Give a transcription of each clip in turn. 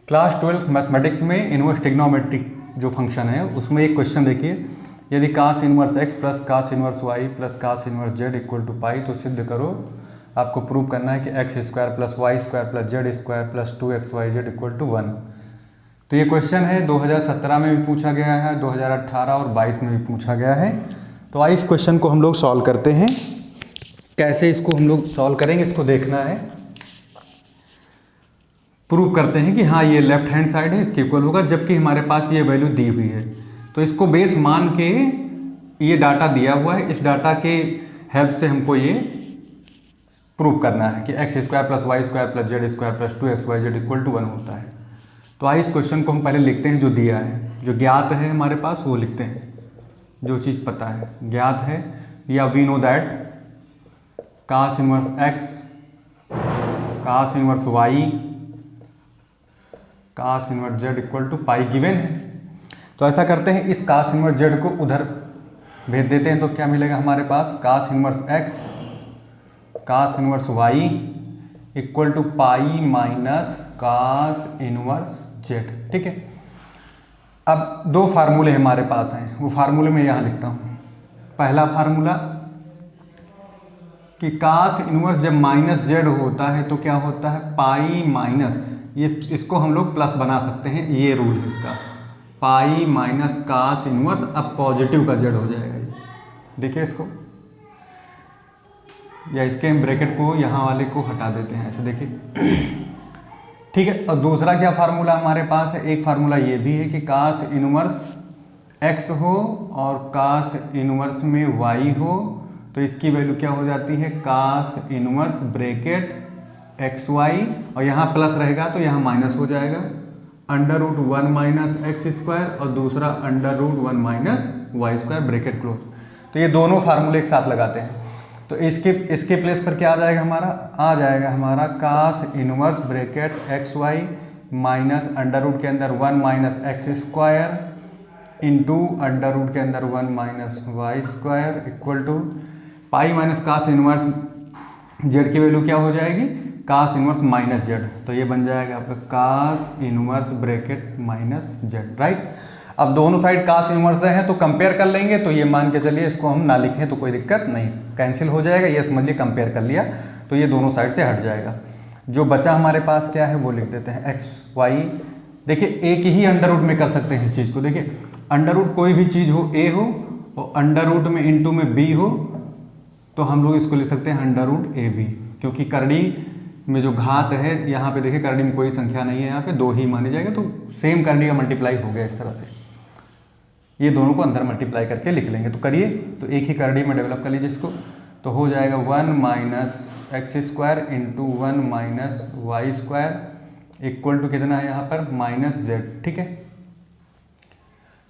Class 12 mathematics में inverse trigonometric जो function है उसमें एक क्वेश्चन देखिए, यदि cos inverse x plus cos inverse y plus cos inverse z equal to pi तो सिद्ध करो। आपको प्रूव करना है कि x square plus y square plus z square plus 2xyz equal to 1। तो ये क्वेश्चन है 2017 में भी पूछा गया है, 2018 और 22 में भी पूछा गया है। तो आइए इस क्वेश्चन को हम लोग सॉल्व करते हैं। कैसे इसको हम लोग सॉल्व करेंगे इसको देखना है। प्रूव करते हैं कि हाँ ये लेफ्ट हैंड साइड है इसके इक्वल होगा, जबकि हमारे पास ये वैल्यू दी हुई है। तो इसको बेस मान के ये डाटा दिया हुआ है, इस डाटा के हेल्प से हमको ये प्रूव करना है कि x square plus y square plus z square plus 2xyz equal to 1 होता है। तो आइए इस क्वेश्चन को हम पहले लिखते हैं, जो दिया है, जो ज्ञात है हमारे पास वो लिखते हैं। जो चीज़ पता है ज्ञात है, या we know that cos inverse x cos inverse y cos inverse z equal to pi given है। तो ऐसा करते हैं, इस कास इनवर्स जेड को उधर भेज देते हैं। तो क्या मिलेगा हमारे पास, cos inverse x cos inverse y equal to pi minus cos inverse z. ठीक है, अब दो फार्मूले हमारे पास हैं, वो फार्मूले में यहाँ लिखता हूँ। पहला फार्मूला कि कास इनवर्स जब माइनस जेड होता है तो क्या होता है, पाई माइनस, ये इसको हम लोग प्लस बना सकते हैं, ये रूल है इसका, पाई माइनस कास इनवर्स, अब पॉजिटिव का जेड हो जाएगा ये। देखिए इसको, या इसके ब्रैकेट को यहाँ वाले को हटा देते हैं ऐसे, देखिए। ठीक है, और दूसरा क्या फार्मूला हमारे पास है, एक फार्मूला ये भी है कि कास इनवर्स एक्स हो और कास इनवर्स में वाई हो, तो इसकी वैल्यू क्या हो जाती है, cos inverse bracket x y, और यहाँ प्लस रहेगा तो यहाँ माइनस हो जाएगा, under root 1 minus x square, और दूसरा under root 1 minus y square bracket close. तो ये दोनों फार्मूले एक साथ लगाते हैं। तो इसके प्लेस पर क्या आ जाएगा हमारा, आ जाएगा हमारा cos inverse bracket x y minus under root के अंदर 1 minus x square into under root के अंदर 1 minus y square equal to pi minus cos inverse z की वैल्यू क्या हो जाएगी, कास इनवर्स माइनस जेड। तो ये बन जाएगा आपका cos inverse bracket minus z, right. अब दोनों साइड कास इनवर्स है तो कंपेयर कर लेंगे, तो ये मान के चलिए इसको हम ना लिखें तो कोई दिक्कत नहीं, कैंसिल हो जाएगा, ये समझ लिए कंपेयर कर लिया तो ये दोनों साइड से हट जाएगा। जो बचा हमारे पास क्या है वो लिख देते हैं, एक्स वाई। देखिए एक ही अंडर रूट में कर सकते हैं इस चीज़ को, देखिए अंडर रूट कोई भी चीज़ हो, ए हो और अंडर रूट में इंटू में बी हो, तो हम लोग इसको लिख सकते हैं अंडर रूट ए बी, क्योंकि करड़ी में जो घात है यहाँ पे देखिए करड़ी में कोई संख्या नहीं है, यहाँ पे 2 ही मानी जाएगा, तो सेम करड़ी का मल्टीप्लाई हो गया इस तरह से। ये दोनों को अंदर मल्टीप्लाई करके लिख लेंगे, तो करिए, तो एक ही करड़ी में डेवलप कर लीजिए इसको। तो हो जाएगा 1 minus x square into 1 minus y square equal to कितना है यहाँ पर, माइनस जेड। ठीक है,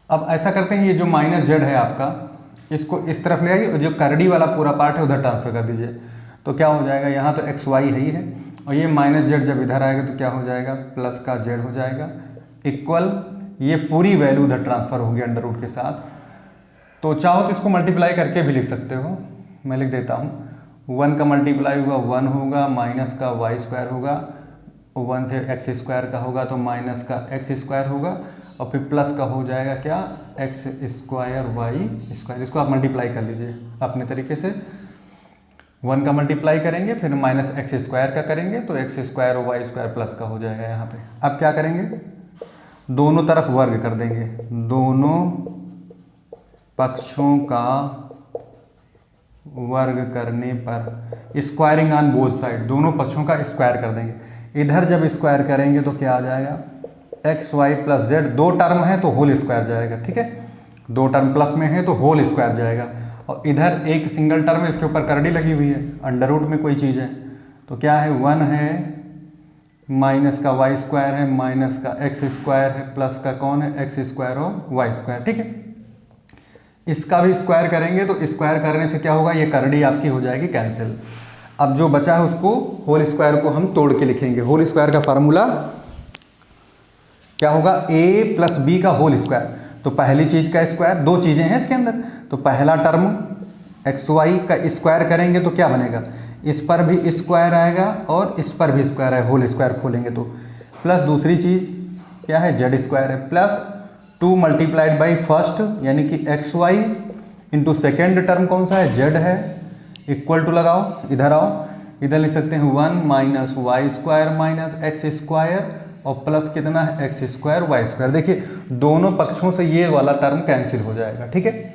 अब ऐसा करते हैं, ये जो माइनस जेड है आपका, इसको इस तरफ ले आइए और जो करड़ी वाला पूरा पार्ट है उधर ट्रांसफर कर दीजिए। तो क्या हो जाएगा, यहाँ तो एक्स वाई है ही है, और ये माइनस जेड जब इधर आएगा तो क्या हो जाएगा, प्लस का जेड हो जाएगा इक्वल, ये पूरी वैल्यू उधर ट्रांसफर होगी अंडर रूट के साथ। तो चाहो तो इसको मल्टीप्लाई करके भी लिख सकते हो, मैं लिख देता हूँ। 1 का मल्टीप्लाई हुआ 1 होगा, माइनस का वाई स्क्वायर होगा, 1 से एक्स स्क्वायर का होगा तो माइनस का एक्स स्क्वायर होगा, और फिर प्लस का हो जाएगा क्या, एक्स स्क्वायर वाई स्क्वायर। इसको आप मल्टीप्लाई कर लीजिए अपने तरीके से, 1 का मल्टीप्लाई करेंगे फिर माइनस एक्स स्क्वायर का करेंगे तो एक्स स्क्वायर और वाई स्क्वायर प्लस का हो जाएगा यहाँ पे। अब क्या करेंगे, दोनों तरफ वर्ग कर देंगे, दोनों पक्षों का वर्ग करने पर, स्क्वायरिंग ऑन बोथ साइड, दोनों पक्षों का स्क्वायर कर देंगे। इधर जब स्क्वायर करेंगे तो क्या आ जाएगा, x y plus z, 2 term है तो होल स्क्वायर जाएगा। ठीक है, 2 टर्म प्लस में है तो होल स्क्वायर जाएगा, और इधर एक सिंगल टर्म है, इसके ऊपर करड़ी लगी हुई है, अंडर रूट में कोई चीज़ है, तो क्या है 1 है, माइनस का वाई स्क्वायर है, माइनस का एक्स स्क्वायर है, प्लस का कौन है, एक्स स्क्वायर और वाई स्क्वायर। ठीक है, इसका भी स्क्वायर करेंगे तो स्क्वायर करने से क्या होगा, ये करड़ी आपकी हो जाएगी कैंसिल। अब जो बचा है उसको होल स्क्वायर को हम तोड़ के लिखेंगे। होल स्क्वायर का फार्मूला क्या होगा, a प्लस बी का होल स्क्वायर। तो पहली चीज़ का स्क्वायर, 2 चीज़ें हैं इसके अंदर, तो पहला टर्म एक्स वाई का स्क्वायर करेंगे तो क्या बनेगा, इस पर भी स्क्वायर आएगा और इस पर भी स्क्वायर है, होल स्क्वायर खोलेंगे तो, प्लस दूसरी चीज़ क्या है जेड स्क्वायर है, प्लस 2 मल्टीप्लाइड बाई फर्स्ट यानी कि x y into second term कौन सा है जेड है, इक्वल टू लगाओ, इधर आओ, इधर लिख सकते हैं 1 minus y square minus x square और प्लस कितना है एक्स स्क्वायर वाई स्क्वायर। देखिए दोनों पक्षों से ये वाला टर्म कैंसिल हो जाएगा, ठीक है।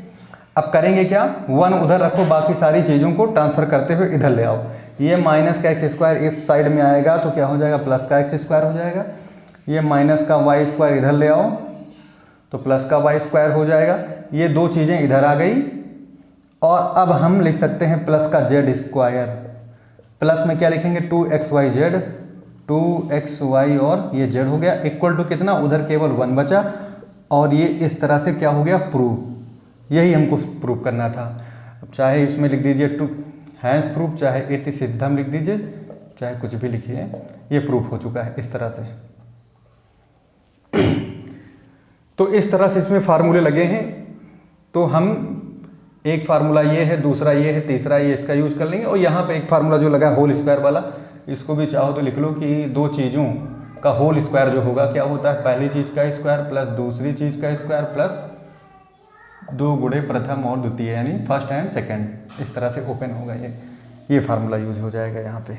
अब करेंगे क्या, 1 उधर रखो, बाकी सारी चीज़ों को ट्रांसफर करते हुए इधर ले आओ। ये माइनस का एक्स स्क्वायर इस साइड में आएगा तो क्या हो जाएगा, प्लस का एक्स स्क्वायर हो जाएगा। ये माइनस का वाई स्क्वायर इधर ले आओ तो प्लस का वाई स्क्वायर हो जाएगा। ये दो चीज़ें इधर आ गई और अब हम लिख सकते हैं प्लस का जेड स्क्वायर। प्लस में क्या लिखेंगे 2xy जेड, 2xy और ये जेड हो गया, इक्वल टू कितना, उधर केवल 1 बचा और ये इस तरह से क्या हो गया प्रूव। यही हमको प्रूव करना था। अब चाहे इसमें लिख दीजिए टू हैंस प्रूफ, चाहे इति सिद्धम लिख दीजिए, चाहे कुछ भी लिखिए, ये प्रूफ हो चुका है इस तरह से। तो इस तरह से इसमें फार्मूले लगे हैं। तो हम एक फार्मूला ये है, दूसरा ये है, तीसरा ये, इसका यूज कर लेंगे। और यहाँ पे एक फार्मूला जो लगा है होल स्क्वायर वाला, इसको भी चाहो तो लिख लो कि दो चीज़ों का होल स्क्वायर जो होगा क्या होता है, पहली चीज़ का स्क्वायर प्लस दूसरी चीज़ का स्क्वायर प्लस 2 गुणे प्रथम और द्वितीय, यानी फर्स्ट एंड सेकंड। इस तरह से ओपन होगा ये फार्मूला यूज हो जाएगा यहाँ पे।